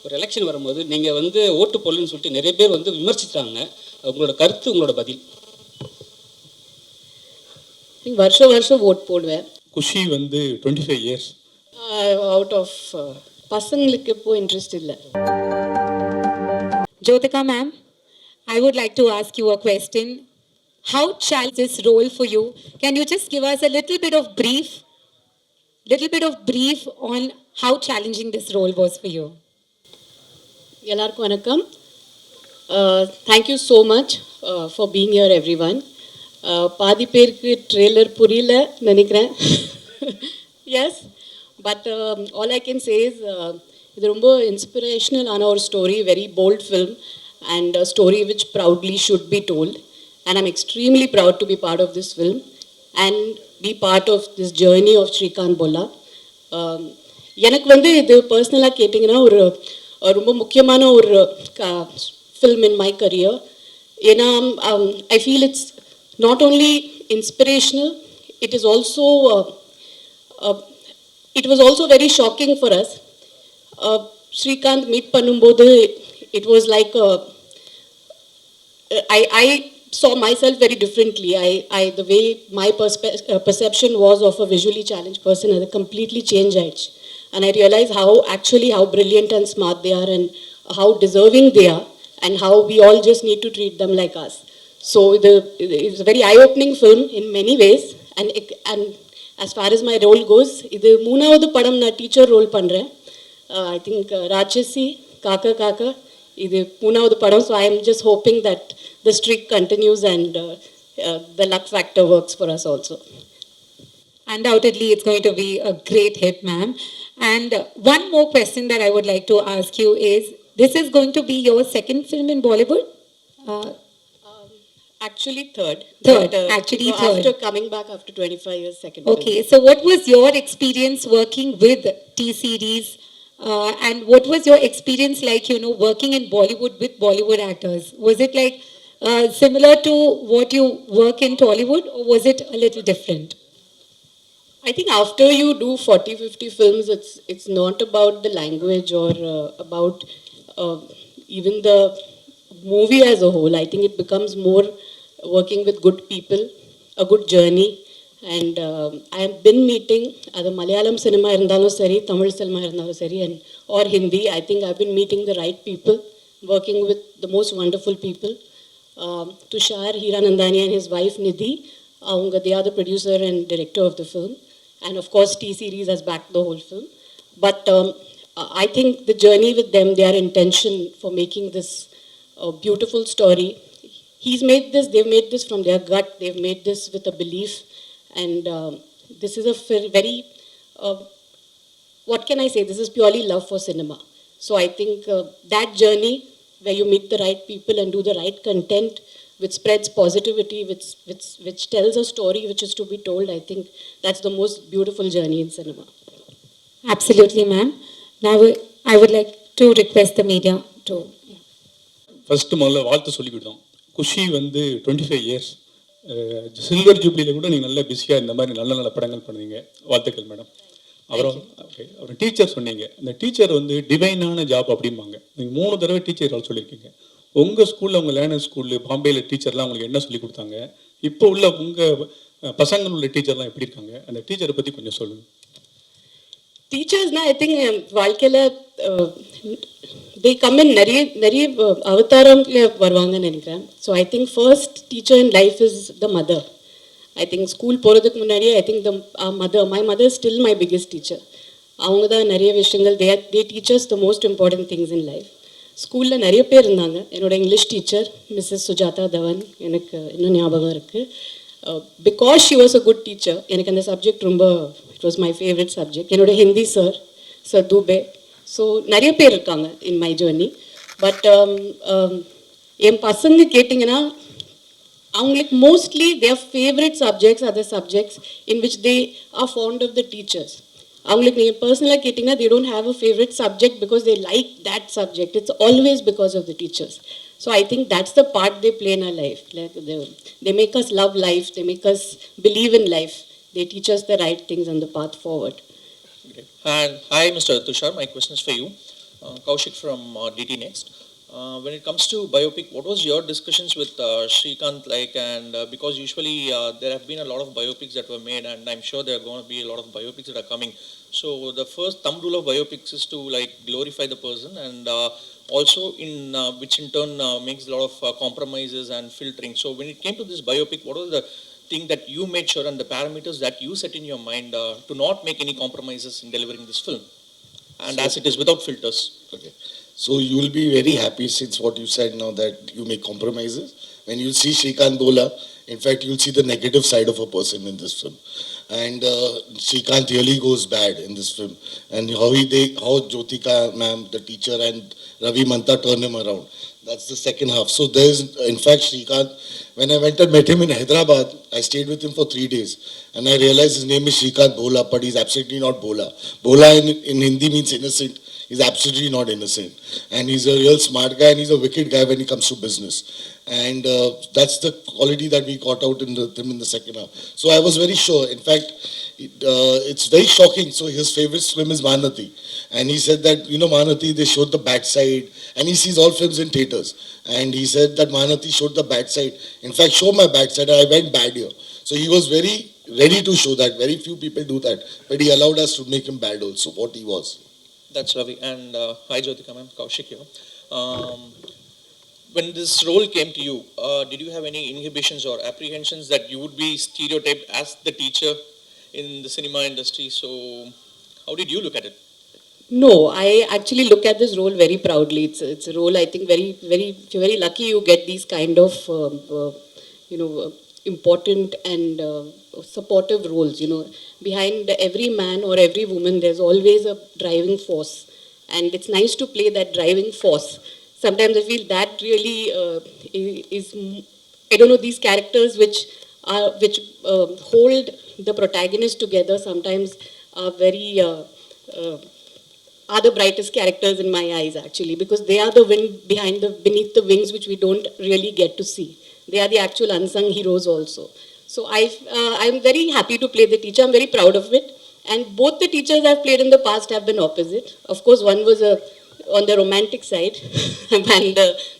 ஒரு எலெக்ஷன் வரும்போது நீங்கள் வந்து ஓட்டு போடலன்னு சொல்லிட்டு நிறைய பேர் வந்து விமர்சித்தாங்க. உங்களோட கருத்து, உங்களோட பதில்? வருஷம் வருஷம் ஓட் போடுவேன். குஷி வந்து 25 இயர்ஸ் அவுட் ஆஃப் பசங்களுக்கு இப்போ இன்ட்ரெஸ்ட் இல்லை. Jyothika ma'am, I would like to ask you a question. How challenging this role for you? Can you just give us a little bit of brief on how challenging this role was for you? எல்லாருக்கும் வணக்கம். Thank you so much for being here everyone. பாதி பேருக்கு trailer புரியல நினைக்கிறேன். Yes, but all I can say is இது ரொம்ப inspirational ஆன ஒரு story, very bold film and story which proudly should be told. And I'm extremely proud to be part of this film and be part of this journey of Srikanth Bolla. எனக்கு வந்து இது பர்சனலாக கேட்டிங்கன்னா ஒரு ரொம்ப முக்கியமான ஒரு ஃபில்ம் இன் மை கரியர். ஏன்னா I feel it's not only inspirational, it was also very shocking for us. Srikanth meet பண்ணும்போது it was like I saw myself very differently. The way my perception was of a visually challenged person has completely changed. And I realized how brilliant and smart they are, and how deserving they are, and how we all just need to treat them like us. So it's a very eye-opening film in many ways. And as far as my role goes, இது மூணாவது படம் நான் teacher role பண்ணுறேன். I think ராட்சசி காக்கா காக்கா இது மூணாவது படம். So I am just hoping that the streak continues and the luck factor works for us also. Undoubtedly, it's going to be a great hit, ma'am. And one more question that I would like to ask you is, this is going to be your second film in Bollywood? Actually third. Actually third. After coming back after 25 years, second Okay, film. so what was your experience working with T-Series? And what was your experience like, working in Bollywood with Bollywood actors? Was it like similar to what you work in Tollywood, or was it a little different? I think after you do 40-50 films, it's not about the language or about even the movie as a whole. I think it becomes more working with good people, a good journey. And I have been meeting the Malayalam cinema irundhalum sari, Tamil cinema irundhalum sari, and or Hindi. I think I've been meeting the right people, working with the most wonderful people. Tushar Hiranandani and his wife Nidhi, they are the producer and director of the film. And of course T-Series has backed the whole film. But I think the journey with them, their intention for making this beautiful story, they've made this from their gut, they've made this with a belief. And this is a very, what can I say, this is purely love for cinema. So I think that journey where you meet the right people and do the right content which spreads positivity, which tells a story which is to be told, I think that's the most beautiful journey in cinema. Absolutely, ma'am. Now I would like to request the media to... first முதல்ல வாழ்த்து சொல்லிக்கிட்டோம். குஷி வந்து 25 years silver ஜூப்ளியில் கூட நீங்கள் நல்லா பிஸியாக இந்த மாதிரி நல்ல நல்ல படங்கள் பண்ணுவீங்க. வாழ்த்துக்கள் மேடம். அப்புறம் டீச்சர் சொன்னீங்க, இந்த டீச்சர் வந்து டிவைனான ஜாப் அப்படிம்பாங்க. நீங்கள் 3 தடவை டீச்சர் சொல்லியிருக்கீங்க. உங்கள் ஸ்கூலில், உங்கள் லேர்னர் ஸ்கூலில் பாம்பேயில் டீச்சர்லாம் உங்களுக்கு என்ன சொல்லி கொடுத்தாங்க? இப்போ உள்ள உங்கள் பசங்கள் உள்ள டீச்சர்லாம் எப்படி இருக்காங்க? அந்த டீச்சரை பற்றி கொஞ்சம் சொல்லுங்கள். டீச்சர்ஸ்னால் ஐ திங்க் வாழ்க்கையில் they come in நிறைய அவதாரம்ல வருவாங்கன்னு நினைக்கிறேன். So I think first teacher in life is the mother. I think school போகிறதுக்கு முன்னாடியே I think my mother still my biggest teacher. அவங்க தான் நிறைய விஷயங்கள் they teachers the most important things in life. ஸ்கூலில் நிறைய பேர் இருந்தாங்க. என்னோட English teacher missus Sujatha Dhawan எனக்கு இன்னும் ஞாபகம் இருக்குது. Because she was a good teacher, எனக்கு அந்த சப்ஜெக்ட் ரொம்ப it was my favourite subject. என்னோட ஹிந்தி சார் தூபே. ஸோ நிறைய பேர் இருக்காங்க இன் மை ஜேர்னி. பட் என் பசங்க கேட்டிங்கன்னா அவங்களுக்கு mostly their favourite subjects are the subjects in which they are fond of the teachers. அவங்களுக்கு நீங்கள் பர்சனலாக கேட்டிங்கன்னா they don't have a favourite subject because they like that subject. It's always because of the teachers. So I think that's the part they play in our life. Like they make us love life, they make us believe in life, they teach us the right things and the path forward. Okay. And hi, Mr. Tushar, my question is for you. Kaushik from DT Next. When it comes to biopic, what was your discussions with SRIKANTH like? And because usually there have been a lot of biopics that were made, and I'm sure there are going to be a lot of biopics that are coming. So the first thumb rule of biopics is to like glorify the person, and also in which in turn makes a lot of compromises and filtering. So when it came to this biopic, what was the thing that you made sure and the parameters that you set in your mind to not make any compromises in delivering this film? And as it is without filters. Okay. So you will be very happy since what you said now that you make compromises. When you see SRIKANTH Bola, in fact, you'll see the negative side of a person in this film. And SRIKANTH really goes bad in this film. And how Jyothika ma'am, the teacher, and Ravi Manta turn him around. That's the second half. So there's, in fact, SRIKANTH, when I went and met him in Hyderabad, I stayed with him for 3 days. And I realized his name is SRIKANTH Bola, but he's absolutely not Bola. Bola in Hindi means innocent. He's absolutely not innocent. And he's a real smart guy, and he's a wicked guy when he comes to business. And that's the quality that we got out in him in the second half. So I was very sure. In fact, it's very shocking. So his favorite film is Mahanati. And he said that, Mahanati, they showed the bad side. And he sees all films in theaters. And he said that Mahanati showed the bad side. In fact, show my bad side. I went bad here. So he was very ready to show that. Very few people do that. But he allowed us to make him bad also, what he was. That's Ravi. And hi Jyothika ma'am, Kaushik here. When this role came to you, did you have any inhibitions or apprehensions that you would be stereotyped as the teacher in the cinema industry? So how did you look at it? No, I actually look at this role very proudly. It's a role I think if you're very lucky, you get these kind of important and supportive roles. Behind every man or every woman, there's always a driving force, and it's nice to play that driving force. Sometimes I feel that really is I don't know, these characters which hold the protagonist together. Sometimes are very. Are the brightest characters in my eyes actually, because they are the wind beneath the wings which we don't really get to see. They are the actual unsung heroes also. So I'm very happy to play the teacher. I'm very proud of it. And both the teachers I've played in the past have been opposite. Of course, one was on the romantic side, and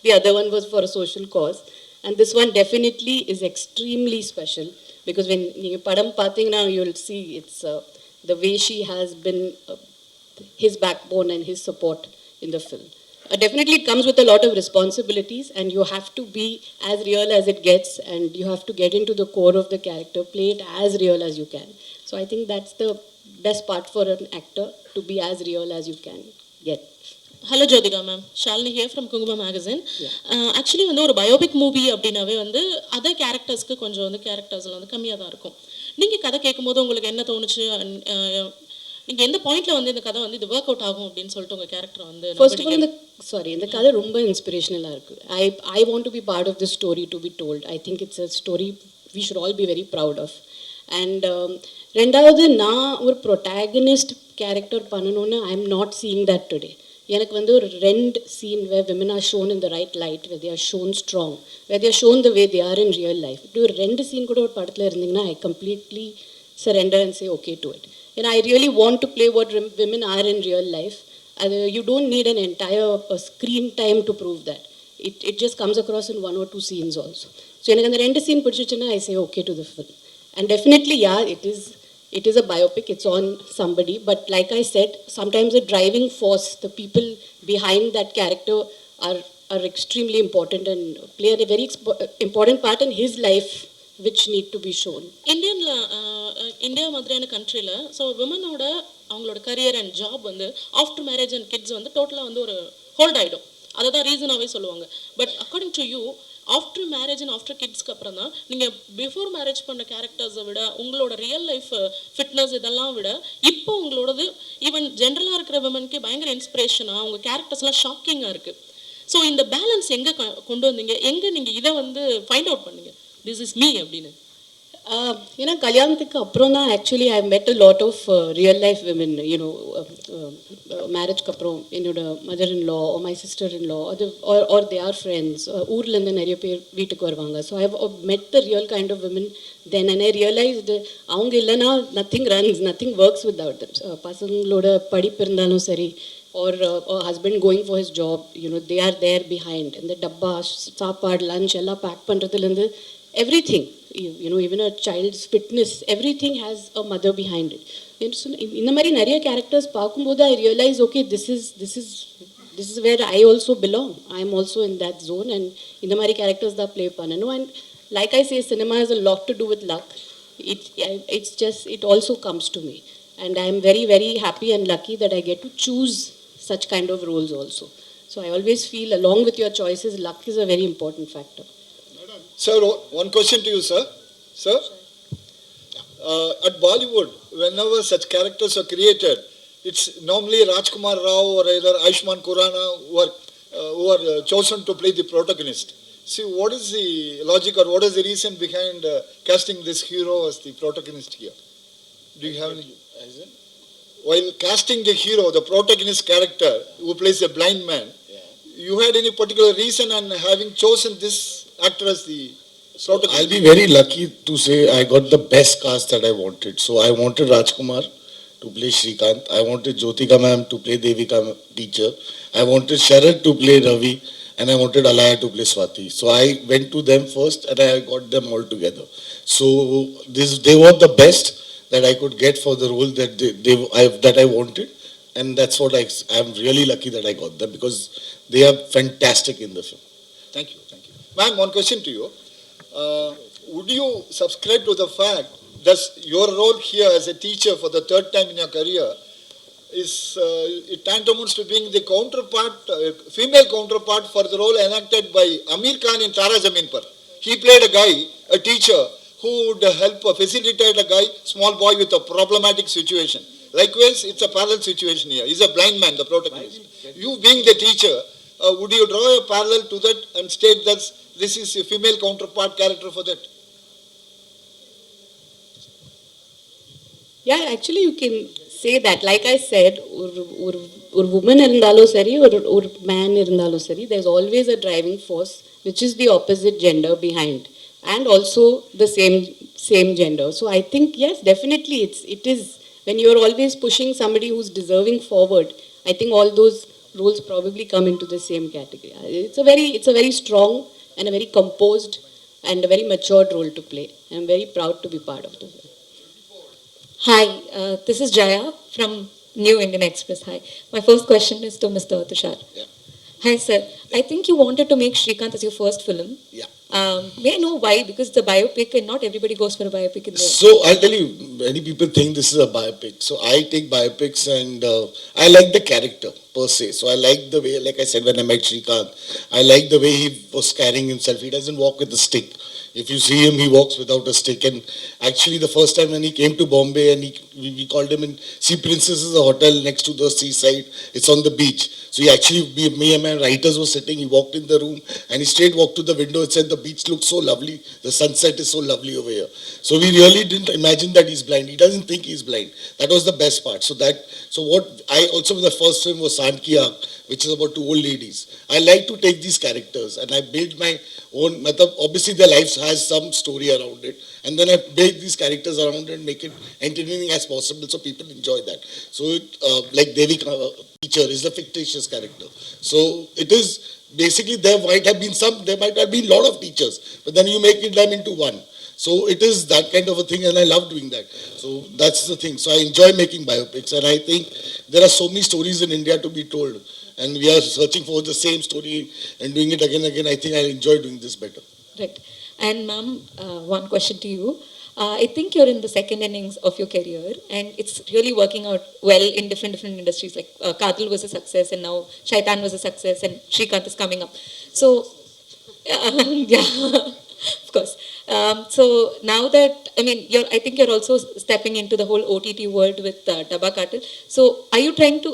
the other one was for a social cause. And this one definitely is extremely special, because when you padam pathina, you'll see it's the way she has been his backbone and his support in the film. Definitely it comes with a lot of responsibilities, and you have to be as real as it gets, and you have to get into the core of the character, play it as real as you can. So I think that's the best part for an actor, to be as real as you can get. Hello Jyothika ma'am, Shalini here from Kunguma magazine. Actually வந்து ஒரு biopic movie அப்படின்னாவே வந்து other கேரக்டர்ஸ்க்கு கொஞ்சம் வந்து கேரக்டர்ஸ்ல வந்து கம்மியாக தான் இருக்கும். நீங்கள் கதை கேட்கும்போது உங்களுக்கு என்ன தோணுச்சு, நீங்கள் எந்த பாயிண்ட்ல வந்து இந்த கதை வந்து இது ஒர்க் அவுட் ஆகும் அப்படின்னு சொல்லிட்டு உங்கள் கேரக்டர் வந்து? ஃபர்ஸ்ட் ஆஃப் ஆல் இந்த கதை ரொம்ப இன்ஸ்பிரேஷனலாக இருக்குது. I want to be part of this story to be told. I think it's a story we should all be very proud of. And ரெண்டாவது, நான் ஒரு ப்ரொட்டாகனிஸ்ட் கேரக்டர் பண்ணணும்னு I am not seeing that today. எனக்கு வந்து ஒரு 2 scene where women are shown in the right light, where they are shown strong, where they are shown the way they are in real life. இப்படி ஒரு 2 scene கூட ஒரு படத்தில் இருந்தீங்கன்னா I completely surrender and say okay to it. And I really want to play what women are in real life. You don't need an entire screen time to prove that. It just comes across in 1 or 2 scenes also. So எனக்கு அந்த 2 scene பிடிச்சிச்சுன்னா I say okay to the film. And definitely, yeah, it is a biopic, it's on somebody, but like I said, sometimes the driving force, the people behind that character are extremely important and play a very important part in his life, which need to be shown. India மாதிரியான கண்ட்ரியில் so விமனோட அவங்களோட career and job வந்து after marriage and kids வந்து டோட்டலாக வந்து ஒரு hold ஆகிடும். அதை தான் ரீசனாகவே சொல்லுவாங்க. But according to you, after marriage and after கிட்ஸ்க்கு அப்புறம் தான் நீங்கள் பிஃபோர் மேரேஜ் பண்ண கேரக்டர்ஸை விட, உங்களோட ரியல் லைஃப் ஃபிட்னஸ் இதெல்லாம் விட, இப்போ உங்களோடது ஈவன் ஜென்ரலாக இருக்கிற விமனுக்கே பயங்கர இன்ஸ்பிரேஷனாக, உங்கள் கேரக்டர்ஸ்லாம் ஷாக்கிங்காக இருக்குது. ஸோ இந்த பேலன்ஸ் எங்கே கொண்டு வந்தீங்க? எங்கே நீங்கள் இதை வந்து ஃபைண்ட் அவுட் பண்ணீங்க, திஸ் இஸ் மீ அப்படின்னு? ஏன்னா கல்யாணத்துக்கு அப்புறம் தான் actually I met a lot of real life women. மேரேஜ்க்கு அப்புறம் என்னோட mother in law, my sister in law, அது ஆர் தே ஆர் ஃப்ரெண்ட்ஸ், ஊர்லேருந்து நிறைய பேர் வீட்டுக்கு வருவாங்க. So I met the real kind of women then. And I realised அவங்க இல்லைன்னா nothing runs, nothing works without them. பசங்களோட படிப்பு இருந்தாலும் சரி, or a husband going for his job, they are there behind. And the dabba, sapad, lunch, ella pack pandradhilinde, everything, even a child's fitness, everything has a mother behind it. And so, in the mari nariya characters paakumbodhu, I realize, okay, this is where I also belong. I am also in that zone, and in the mari characters that play pananu. And like I say, cinema has a lot to do with luck. It's just, it also comes to me. And I am very, very happy and lucky that I get to choose such kind of roles also. So I always feel, along with your choices, luck is a very important factor. Sir, one question to you, sir. Sir, at Bollywood, whenever such characters are created, it's normally Rajkumar Rao or either Ayushmann Khurrana who are chosen to play the protagonist. See, what is the logic or what is the reason behind casting this hero as the protagonist here? Do you have any? While casting the hero, the protagonist character who plays a blind man, you had any particular reason on having chosen this actor as the protagonist? I'll be very lucky to say I got the best cast that I wanted. So I wanted Rajkumar to play Srikanth. I wanted Jyothika ma'am to play Devika teacher. I wanted Sharad to play Ravi. And I wanted Alaya to play Swati. So I went to them first and I got them all together. So they were the best that I could get for the role that I wanted. And that's what I'm really lucky that I got them, because they are fantastic in the film. Thank you. Thank you. Ma'am, one question to you. Would you subscribe to the fact that your role here as a teacher for the third time in your career is it tantamounts to being the counterpart, female counterpart for the role enacted by Amir Khan in Tara Zameen Par? He played a guy, a teacher, who would help facilitate a guy, small boy with a problematic situation. Likewise, it's a parallel situation here. He's a blind man, the protagonist. You being the teacher, would you draw a parallel to that and state that this is a female counterpart character for that? Yeah, actually you can say that. Like I said, or woman irundalo sari or man irundalo sari, there's always a driving force which is the opposite gender behind, and also the same gender. So I think yes, definitely it is when you're always pushing somebody who's deserving forward. I think all those roles probably come into the same category. It's a very strong and a very composed and a very matured role to play. I'm very proud to be part of this. Hi, this is Jaya from New Indian Express. Hi. My first question is to Mr. Tushar. Yeah. Hi, sir. I think you wanted to make Srikanth as your first film. Yeah. May I know why? Because it's a biopic and not everybody goes for a biopic in there. So I'll tell you, many people think this is a biopic. So I take biopics and I like the character per se. So I like the way, like I said, when I met Srikanth, I like the way he was carrying himself. He doesn't walk with a stick. If you see him, he walks without a stick. And actually, the first time when he came to Bombay, and we called him in Sea Princess, is a hotel next to the seaside. It's on the beach. So he actually, me and my writers were sitting. He walked in the room and he straight walked to the window and said, "The beach looks so lovely. The sunset is so lovely over here." So we really didn't imagine that he's blind. He doesn't think he's blind. That was the best part. So what I also, the first film was Sant Ki Aankh, which is about two old ladies. I like to take these characters and I build my own, obviously their lives has some story around it, and then I build these characters around it and make it entertaining as possible so people enjoy that. So like Devika teacher is a fictitious character. So it is basically there might have been a lot of teachers, but then you make them into one. So it is that kind of a thing, and I love doing that. So that's the thing. So I enjoy making biopics, and I think there are so many stories in India to be told, and we are searching for the same story and doing it again and again. I think I enjoy doing this better. Right. And ma'am, one question to you. I think you're in the second innings of your career, and it's really working out well in different industries. Like Katil was a success, and now Shaitan was a success, and Srikanth is coming up. So, yeah, of course. So now that, I think you're also stepping into the whole OTT world with Dabba Katil. So are you trying to,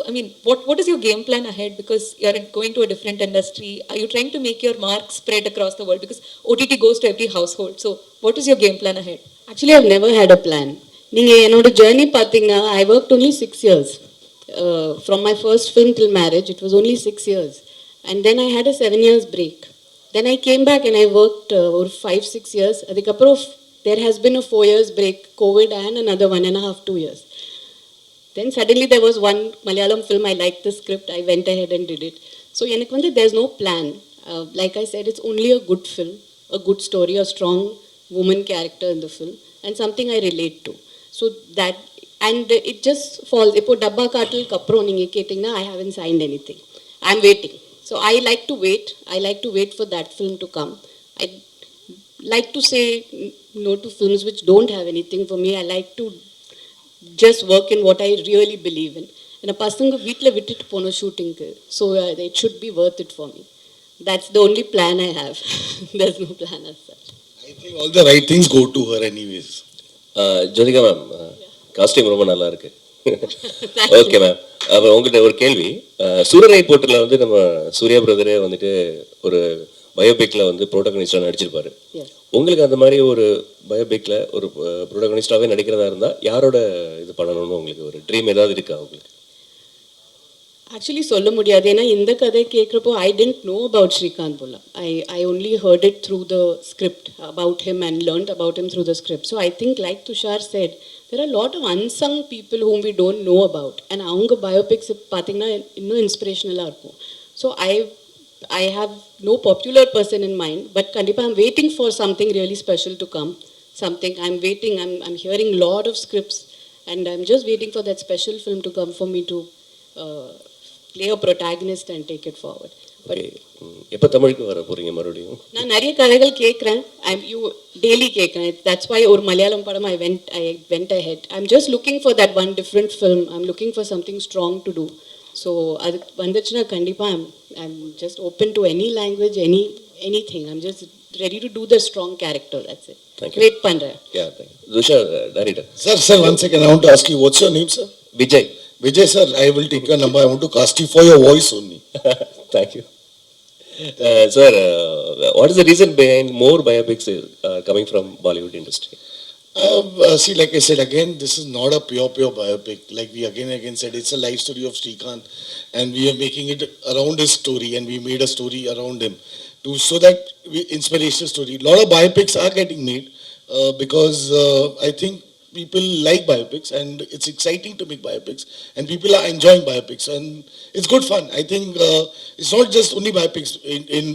what is your game plan ahead? Because you're going to a different industry. Are you trying to make your mark spread across the world? Because OTT goes to every household. So what is your game plan ahead? Actually, I've never had a plan. Neenga journey pathina, I worked only 6 years. From my first film till marriage, it was only 6 years. And then I had a 7 years break. Then I came back and I worked over 5-6 years. There has been a 4 years break, COVID, and another 1.5-2 years. Then suddenly there was one Malayalam film, I liked the script, I went ahead and did it. So எனக்கு வந்து there's no plan. Like I said, it's only a good film, a good story, a strong woman character in the film, and something I relate to. So that, and it just falls. இப்போ டப்பா காட்டிலுக்கு அப்புறம் நீங்கள் கேட்டிங்கன்னா I haven't signed anything. I'm waiting. So I like to wait. I like to wait for that film to come. I like to say no to films which don't have anything for me. I like to just work in what I really believe in. And a பசங்க வீட்டில் விட்டுட்டு போனோம் ஷூட்டிங்க்கு. So it should be worth it for me. That's the only plan I have. There's no plan as such. I think all the right things go to her anyways. Jyothika ma'am, costume ரொம்ப நல்லா இருக்கு. Okay ma'am, அப்புறம் உங்கள்கிட்ட ஒரு கேள்வி. சூரரை போட்டில் வந்து நம்ம சூர்யா பிரதரே வந்துட்டு ஒரு பயோபிக்ல வந்து ப்ரோட்டகனிஸ்டாக நடிச்சிருப்பாரு. உங்களுக்கு அந்த மாதிரி ஒரு பயோபிக்ல ஒரு ப்ரோட்டகனிஸ்டாகவே நடிக்கிறதா இருந்தால் யாரோட இது பண்ணணும்னு உங்களுக்கு ஒரு ட்ரீம் ஏதாவது இருக்கா உங்களுக்கு? ஆக்சுவலி சொல்ல முடியாது. ஏன்னா இந்த கதை கேட்குறப்போ ஐ டென்ட் நோ அபவுட் ஸ்ரீகாந்த் போலா. I only heard it through the script about him and learned about him through the script. So I think like Tushar said, there are a lot of unsung people whom we don't know about. And அவங்க biopics பார்த்தீங்கன்னா இன்னும் இன்ஸ்பிரேஷனலாக இருக்கும். So I have no popular person in mind, but kandipa I'm waiting for something really special to come. Something I'm waiting, I'm hearing a lot of scripts, and I'm just waiting for that special film to come for me to play a protagonist and take it forward. But எப்போ தமிழுக்கு வர போறீங்க மறுபடியும்? நான் நிறைய கதைகள் கேட்குறேன். You daily கேட்குறேன். That's why ஒரு மலையாளம் படம் I went ahead. I'm just looking for that one different film. I'm looking for something strong to do. So அது வந்துச்சுன்னா கண்டிப்பாக I'm just open to any language, anything. I'm just ready to do the strong character. That's it. Thank you. Wait பண்றேன். Yeah, thank you. Tushar, director. Sir, one second. I want to ask you, what's your name, sir? Vijay. Vijay, sir, I will take your number. I want to cast you for your voice only. Thank you. Sir, what is the reason behind more biopics coming from Bollywood industry? See, like I said again, this is not a pure biopic. Like we again said, it's a life story of Srikanth, and we are making it around his story, and we made a story around him to so that inspirational story. A lot of biopics are getting made because I think people like biopics, and it's exciting to make biopics, and people are enjoying biopics, and it's good fun. I think it's not just only biopics. In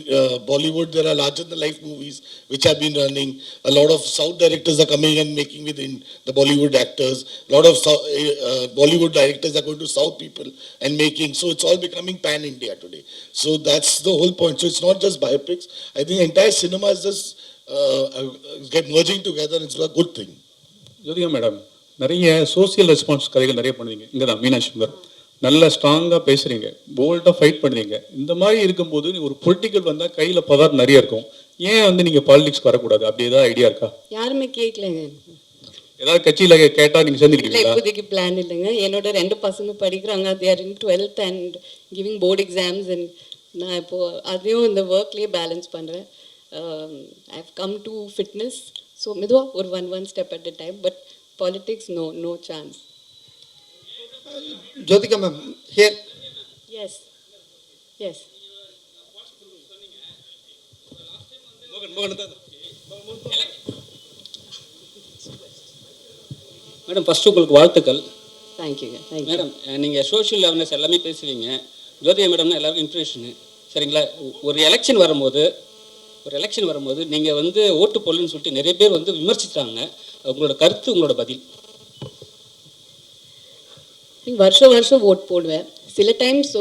Bollywood, there are larger than life movies which have been running. A lot of South directors are coming and making within the Bollywood actors. A lot of Bollywood directors are going to South people and making. So it's all becoming pan-India today. So that's the whole point. So it's not just biopics. I think entire cinema is just get merging together. It's a good thing. Jyothika madam, நிறைய social response கதைகள் நிறைய பண்ணுவீங்க. இங்கே தான் மீனாட்சி சுந்தரம் நல்லா ஸ்ட்ராங்காக பேசுகிறீங்க, போல்டாக ஃபைட் பண்ணுறீங்க. இந்த மாதிரி இருக்கும்போது ஒரு பொலிட்டிக்கல் வந்தால் கையில் பவர் நிறைய இருக்கும். ஏன் வந்து நீங்கள் பாலிடிக்ஸ் வரக்கூடாது? அப்படி ஏதாவது ஐடியா இருக்கா? யாருமே கேட்கலங்க. ஏதாவது கட்சியில் கேட்டால் நீங்கள் சேர்ந்துக்கிட்டீங்களா? இப்போதைக்கு பிளான் இல்லைங்க. என்னோட 2 பசங்க படிக்கிறாங்க. they are in 12th and giving board exams, and நான் இப்போது அதையும் இந்த ஒர்க்லேயே பேலன்ஸ் பண்ணுறேன். I have come to fitness. So மெதுவாக ஒரு one step at a time, but politics, no chance. Jyothika ma'am, here. Yes. Madam, first உங்களுக்கு வாழ்த்துக்கள். Thank you. Madam, நீங்கள் சோஷியல் அவேர்னஸ் எல்லாமே பேசுவீங்க. ஜோதிகா மேடம்னா எல்லாருக்கும் இன்ட்ரெஷனு, சரிங்களா? ஒரு எலெக்ஷன் வரும்போது நீங்கள் வந்து ஓட்டு போடலன்னு சொல்லிட்டு நிறைய பேர் வந்து விமர்சித்தாங்க. உங்களோட கருத்து, உங்களோட பதில்? வருஷம் ஓட் போடுவேன். சில டைம்ஸ்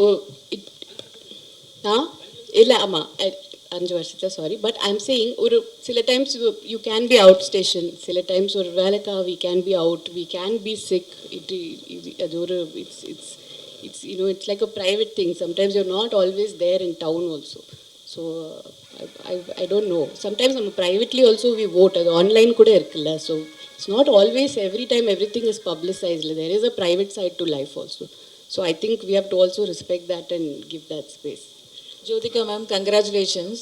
இல்லை, ஆமாம் 5 வருஷத்தை sorry. But I am saying, ஒரு சில times you can be out station, சில டைம்ஸ் ஒரு வேலைக்கா we can be out, we can be sick. அது ஒரு it's like a private thing. Sometimes you're not always there in town also. So I don't know. Sometimes privately also we vote. அது online கூட இருக்குல்ல. So it's not always every time everything is publicized. There is a private side to life also. So I think we have to also respect that and give that space. Jyothika ma'am, congratulations.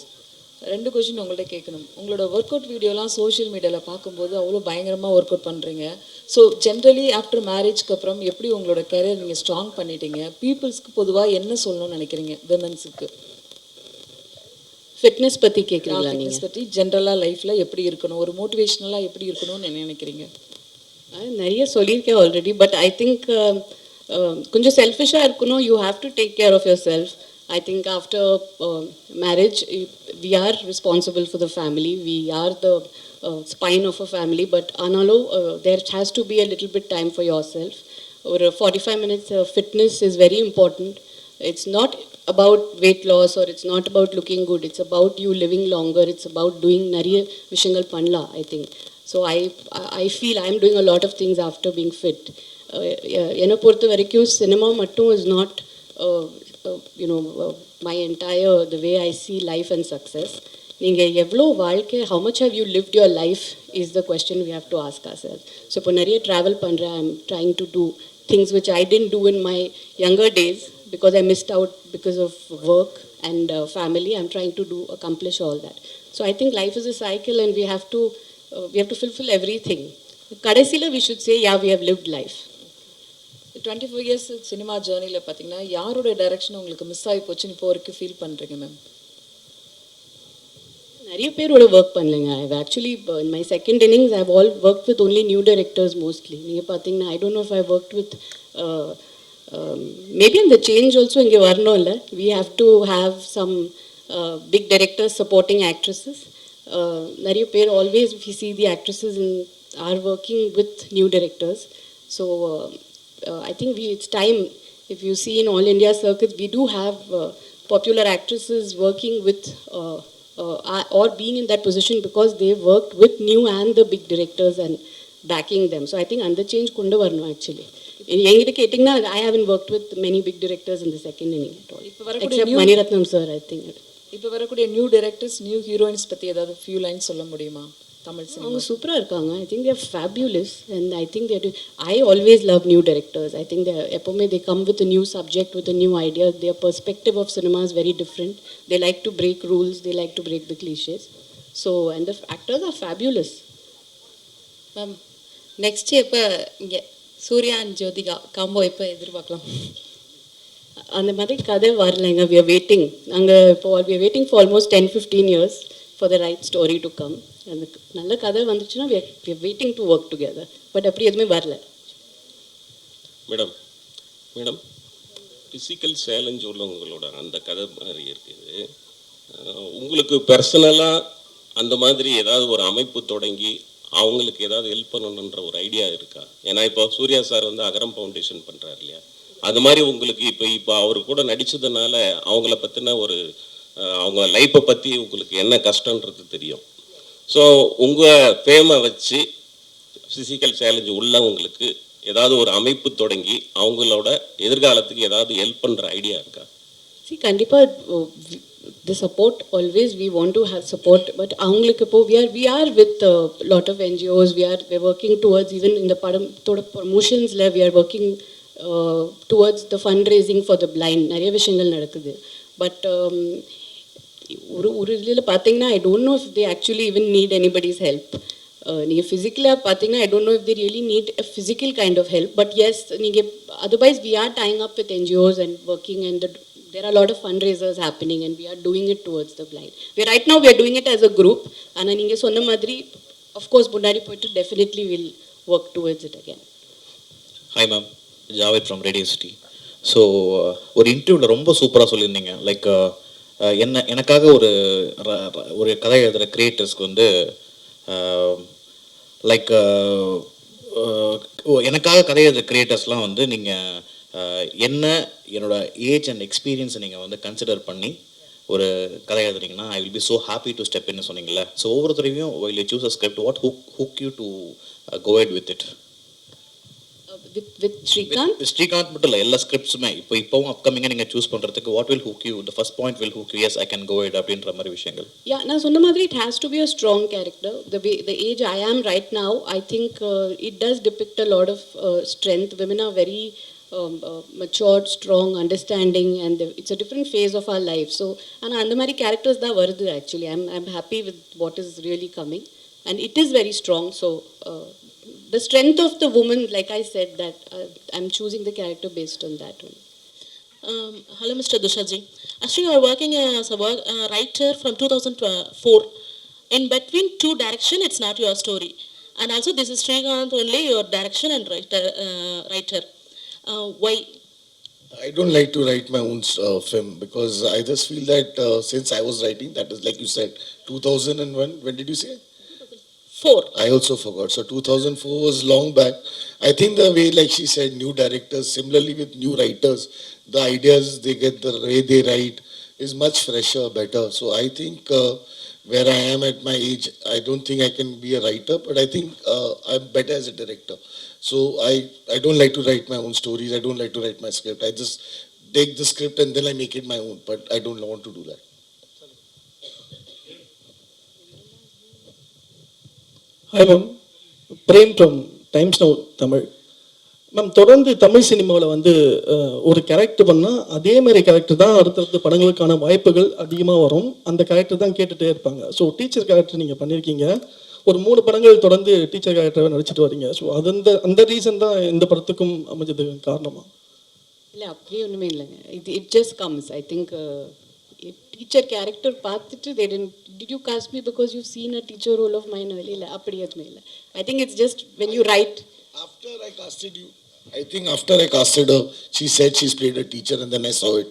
2 question உங்கள்கிட்ட கேட்கணும். உங்களோட work out வீடியோலாம் social மீடியாவில் பார்க்கும்போது அவ்வளோ பயங்கரமாக work out பண்ணுறீங்க. So generally after மேரேஜ்க்கு அப்புறம் எப்படி உங்களோட கரியர் நீங்கள் ஸ்ட்ராங் பண்ணிட்டீங்க? பீப்புள்ஸ்க்கு பொதுவாக என்ன சொல்லணும்னு நினைக்கிறீங்க? விமென்ஸுக்கு ஃபிட்னஸ் பற்றி கேட்குறீங்களா? ஃபிட்னஸ் பற்றி ஜென்ரலாக லைஃப்பில் எப்படி இருக்கணும், ஒரு மோட்டிவேஷ்னலாக எப்படி இருக்கணும்னு நினைக்கிறீங்க? நிறைய சொல்லியிருக்கேன் ஆல்ரெடி. பட் ஐ திங்க் கொஞ்சம் செல்ஃபிஷாக இருக்கணும். You have to take care of your self. I think after marriage, we are responsible for the family. We are the spine of a family. But analo, there has to be a little bit time for yourself. Or 45 minutes fitness is very important. It's not about weight loss or it's not about looking good. It's about you living longer. It's about doing nariya vishangal panla, I think. So I feel I'm doing a lot of things after being fit. Ena portha varaikum cinema mattum is not my entire, the way I see life and success. நீங்கள் எவ்வளோ வாழ்க்கை, how much have you lived your life is the question we have to ask ourselves. So இப்போ நிறைய travel பண்ணுறேன். I'm trying to do things which I didn't do in my younger days because I missed out because of work and family. I'm trying to accomplish all that. So I think life is a cycle and we have to fulfill everything. கடைசியில் we should say, yeah, we have lived life. 24 years cinema ஜேர்னியில் பார்த்தீங்கன்னா யாரோட direction உங்களுக்கு miss ஆகி போச்சுன்னு இப்போ வரைக்கும் feel பண்ணுறீங்க மேம்? நிறைய பேரோட ஒர்க் பண்ணலைங்க. I've actually in my second innings I've all work with only new directors mostly. நீங்கள் பார்த்தீங்கன்னா I don't know if I work with maybe அந்த சேஞ்ச் ஆல்சோ இங்கே வரணும் இல்லை. We have to have some big directors supporting actresses. நிறைய பேர் always we see the actresses in are working with new directors. So I think it's time. If you see in all India circuits, we do have popular actresses working with or being in that position because they worked with new and the big directors and backing them. So I think under change kundu varnu actually. என்கிட்ட கேட்டிங்கன்னா I haven't worked with many big directors in the second inning at all. Except Maniratnam sir, I think. இப்போ வரக்கூடிய new directors, new heroines பற்றி ஏதாவது few lines சொல்ல முடியுமா Tamil cinema? அவங்க சூப்பராக இருக்காங்க. I think they're fabulous and I think they're I always love new directors. I think எப்போவுமே they come with new subject with new idea. Their perspective of cinema is very different. They like to break rules, they like to break the clichés. So and the actors are fabulous. Ma'am next எப்போ இங்கே Surya and Jyothika combo எப்போ எதிர்பார்க்கலாம்? அந்த மாதிரி கதை வரலைங்க. We are waiting. நாங்கள் இப்போ we are waiting for almost 10-15 years for the right story to come. அந்த நல்ல கதை வந்துச்சுன்னா we are waiting to work together. But அப்படி எதுவுமே வரல. மேடம் ஃபிசிக்கல் சேலஞ்ச் உள்ளவங்களோட அந்த கதை மாதிரி இருக்குது. உங்களுக்கு பர்சனலாக அந்த மாதிரி ஏதாவது ஒரு அமைப்பு தொடங்கி அவங்களுக்கு ஏதாவது ஹெல்ப் பண்ணணுன்ற ஒரு ஐடியா இருக்கா? ஏன்னா இப்போ சூர்யா சார் வந்து அகரம் ஃபவுண்டேஷன் பண்ணுறாரு இல்லையா, அது மாதிரி உங்களுக்கு இப்போ அவர் கூட நடித்ததுனால அவங்கள பற்றின ஒரு அவங்க லைஃப்பை பற்றி உங்களுக்கு என்ன கஷ்டன்றது தெரியும். ஸோ உங்கள் ஃபேமை வச்சு ஃபிசிக்கல் சேலஞ்சு உள்ளவங்களுக்கு ஏதாவது ஒரு அமைப்பு தொடங்கி அவங்களோட எதிர்காலத்துக்கு ஏதாவது ஹெல்ப் பண்ணுற ஐடியா இருக்கா? கண்டிப்பாக the support always we want to have support, but avungalukku po we are with a lot of NGOs. We're working towards, even in the thoda promotions la we are working towards the fundraising for the blind. Nariya vishayangal nadakudhu, but ஒரு இதில் பார்த்தீங்கன்னா I don't know if they actually even need anybody's help. நீங்கள் ஃபிசிக்கலாக பார்த்தீங்கன்னா I don't know if they really need a physical kind of help, but yes, நீங்கள் otherwise we are tying up with NGOs and working, and there are a lot of fundraisers happening and we are doing it towards the blind. Right now we are doing it as a group. ஆனால் நீங்கள் சொன்ன மாதிரி of course முன்னாடி போயிட்டு definitely will work towards it again. Hi ma'am, Javed from Radio City. So ஒரு இன்டர்வியூவில் ரொம்ப சூப்பராக சொல்லியிருந்தீங்க. லைக் எனக்காக ஒரு கதை எழுதுகிற கிரியேட்டர்ஸ்க்கு வந்து லைக் எனக்காக கதை எழுதுகிற கிரியேட்டர்ஸ்லாம் வந்து நீங்கள் என்னோட ஏஜ் அண்ட் எக்ஸ்பீரியன்ஸை நீங்கள் வந்து கன்சிடர் பண்ணி ஒரு கதை எழுதுறீங்கன்னா I will be so happy to step இன்னு சொன்னீங்கல்ல. ஸோ ஒவ்வொருத்தரையும் will you choose a script, what hook you to go ahead with it? With Srikanth? Srikanth மட்டும் இல்லை, எல்லா ஸ்கிரிப்ட்ஸுமே இப்போவும் அப்கமிங்காக நீங்கள் சூஸ் பண்ணுறதுக்கு what will hook you, the first point will hook you, yes I can go it அப்படின்ற மாதிரி விஷயங்கள்? நான் சொன்ன மாதிரி it has to be a strong character. The age I am right now, I think it does depict a lot of strength. Women are very matured, strong, understanding, and it's a different phase of our life. So அந்த மாதிரி characters தான் வருது. Actually I'm happy with what is really coming, and it is very strong. So the strength of the woman, like I said, that I'm choosing the character based on that one. Hello, Mr. Dushaji. Actually, you are working as a writer from 2004. In between two direction, it's not your story. And also, this is Srikanth only, your direction and writer. Why? I don't like to write my own film because I just feel that since I was writing, that is like you said, 2001. When did you say? 4. I also forgot. So 2004 was long back. I think the way, like she said, new directors, similarly with new writers, the ideas they get, the way they write is much fresher, better. So I think where I am at my age, I don't think I can be a writer, but I think I'm better as a director. So I don't like to write my own stories. I don't like to write my script. I just take the script and then I make it my own, but I don't want to do that. Hi ma'am, Prem from Times Now Tamil. Ma'am, தொடர்ந்து தமிழ் சினிமாவில் வந்து ஒரு character பண்ணால் அதே மாதிரி character தான் அடுத்தடுத்த படங்களுக்கான வாய்ப்புகள் அதிகமாக வரும். அந்த கேரக்டர் தான் கேட்டுகிட்டே இருப்பாங்க. ஸோ டீச்சர் கேரக்டர் நீங்கள் பண்ணியிருக்கீங்க, ஒரு 3 படங்கள் தொடர்ந்து டீச்சர் கேரக்டரை நடிச்சிட்டு வரீங்க. ஸோ அது அந்த ரீசன் தான் இந்த படத்துக்கும் அமைஞ்சதுக்கு காரணமா? இல்லை, அப்படியே ஒன்றுமே இல்லைங்க. It just comes. I think teacher character பார்த்துட்டு did you cast me because you seen a teacher role of mine? இல்லை, அப்படி எதுவுமே இல்லை. I think it's just when you write. After I casted you, I think after I casted her, she said she's played a teacher and then I saw it.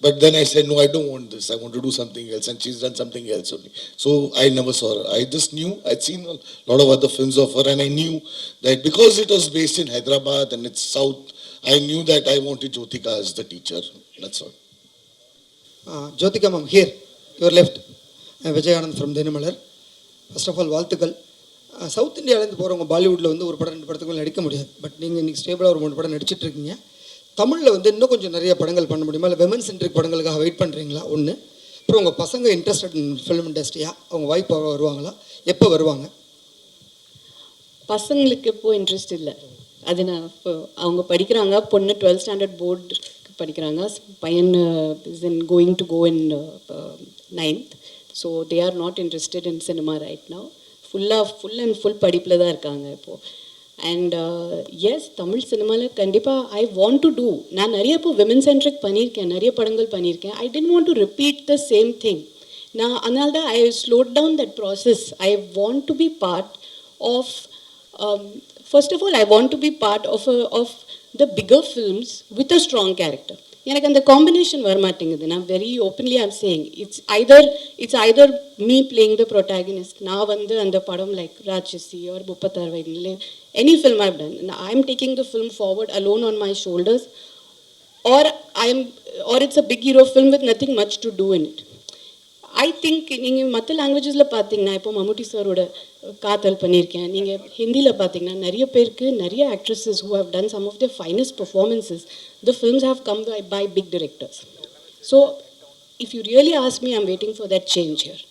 But then I said, no, I don't want this. I want to do something else. And she's done something else only. So I never saw her. I just knew, I'd seen a lot of other films of her and I knew that because it was based in Hyderabad and it's South, I knew that I wanted Jyothika as the teacher. That's all. Jyothika ma'am, here, your left. I'm Vijay Anand from Denimalar. First of all, வாழ்த்துக்கள். South இந்தியாவிலேருந்து போகிறவங்க பாலிவுட்டில் வந்து ஒரு படம் 2 படத்துக்குள்ள நடிக்க முடியாது. But நீங்கள் இன்றைக்கி ஸ்டேபிளாக ஒரு 3 படம் நடிச்சிட்டு இருக்கீங்க. தமிழில் வந்து இன்னும் கொஞ்சம் நிறைய படங்கள் பண்ண முடியுமா? இல்லை விமன் சென்ட்ரிக் படங்களுக்காக வெயிட் பண்ணுறீங்களா? ஒன்று. அப்புறம் உங்கள் பசங்க இன்ட்ரெஸ்டட் இன் ஃபிலிம் இண்டஸ்ட்ரியா? அவங்க வாய்ப்பு வருவாங்களா? எப்போ வருவாங்க? பசங்களுக்கு இப்போ இன்ட்ரெஸ்ட் இல்லை. அது நான் இப்போ அவங்க படிக்கிறாங்க. பொண்ணு 12th ஸ்டாண்டர்ட் போர்டு படிக்கிறாங்க. பையன் is in going to go in 9th. So they are not interested in cinema right now. Full and full படிப்பில் தான் இருக்காங்க இப்போது. அண்ட் எஸ், தமிழ் சினிமாவில் கண்டிப்பாக ஐ வாண்ட் டு டூ. நான் நிறைய இப்போ விமன் சென்ட்ரிக் பண்ணியிருக்கேன், நிறைய படங்கள் பண்ணியிருக்கேன். I tend want to repeat the same thing. நான் அதனால தான் I slowed down that process. I want to be part of first of all, I want to be part of the bigger films with a strong character. எனக்கு அந்த combination வர மாட்டேங்குது. நான் very openly I'm saying it's Hyder me playing the protagonist. நான் வந்து அந்த படம் like ராட்சசி R 36 வயதில் any film I've done, I am taking the film forward alone on my shoulders, or it's a big hero film with nothing much to do in it. I think நீங்கள் மற்ற லாங்குவேஜஸில் பார்த்தீங்கன்னா, இப்போ மம்முட்டி சாரோட காதல் பண்ணியிருக்கேன். நீங்கள் ஹிந்தியில் பார்த்தீங்கன்னா நிறைய பேருக்கு, நிறைய actresses who have done some of the finest performances, the films have come by big directors. So if you really ask me, I'm waiting for that change here.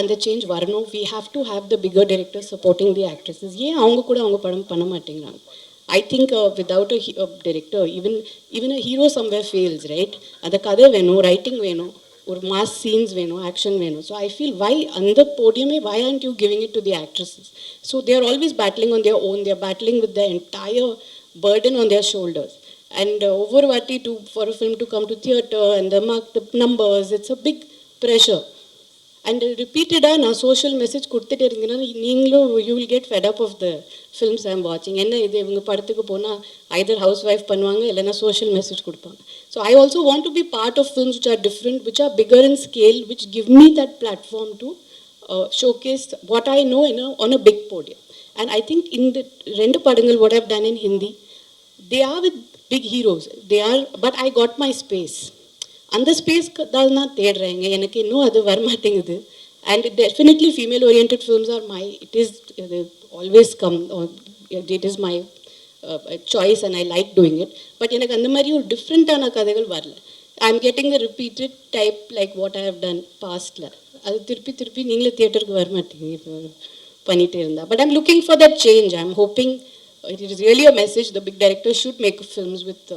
அந்த சேஞ்ச் வரணும். We have to have the bigger directors supporting the actresses. ஏன் அவங்க கூட அவங்க படம் பண்ண மாட்டேங்கிறாங்க? I think without a director, even a hero somewhere fails, right? அந்த கதை வேணும், ரைட்டிங் வேணும், ஒரு மாஸ் சீன்ஸ் வேணும், ஆக்ஷன் வேணும். ஸோ ஐ ஃபீல் வை அந்த போடியமே why aren't you giving it to the actresses? So they are always battling on their own. They are battling with the entire burden on their shoulders. And ஒவ்வொரு வாட்டி for a film to come to theatre and the mark the numbers, it's a big pressure. And ரிப்பீட்டடாக நான் social message கொடுத்துட்டே இருந்தீங்கன்னா நீங்களும் you will get fed up of the films I am வாட்சிங். என்ன இது, இவங்க படத்துக்கு போனால் ஐதர் ஹவுஸ் ஒய்ஃப் பண்ணுவாங்க, இல்லைன்னா சோஷியல் மெசேஜ் கொடுப்பாங்க. So I also want to be part of films which are different, which are bigger in scale, which give me that platform to showcase what I know on a big podium. And I think இந்த 2 படங்கள் what I've done in Hindi, they are with big heroes. But I got my space. அந்த ஸ்பேஸ்க்கு தான் நான் தேடுறேங்க. எனக்கு இன்னும் அது வரமாட்டேங்குது. And definitely female oriented films are it is always come, it is my choice and I like doing it. But எனக்கு அந்த மாதிரி ஒரு டிஃப்ரெண்ட்டான கதைகள் வரல. I am getting the repeated type like what I have done பாஸ்டில். அது திருப்பி நீங்களே தியேட்டருக்கு வரமாட்டீங்க இப்போ பண்ணிகிட்டே இருந்தா. But I'm looking for that change. I am hoping it is really a message. The big directors should make films with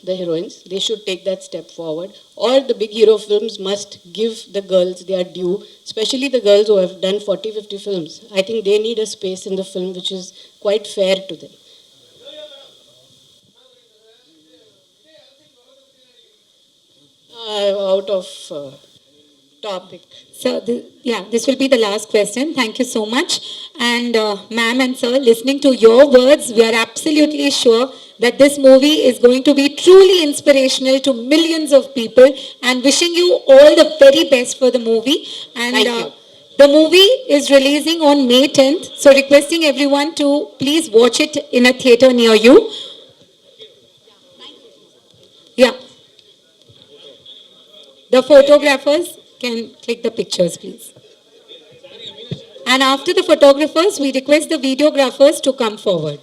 the heroines. They should take that step forward, or the big hero films must give the girls their due, especially the girls who have done 40-50 films. I think they need a space in the film which is quite fair to them. Out of topic. So, this will be the last question. Thank you so much. And ma'am and sir, listening to your words, we are absolutely sure that this movie is going to be truly inspirational to millions of people, and wishing you all the very best for the movie. And Thank you. the movie is releasing on May 10th, so requesting everyone to please watch it in a theater near you. Yeah. The photographers can click the pictures, please. And after the photographers, we request the videographers to come forward.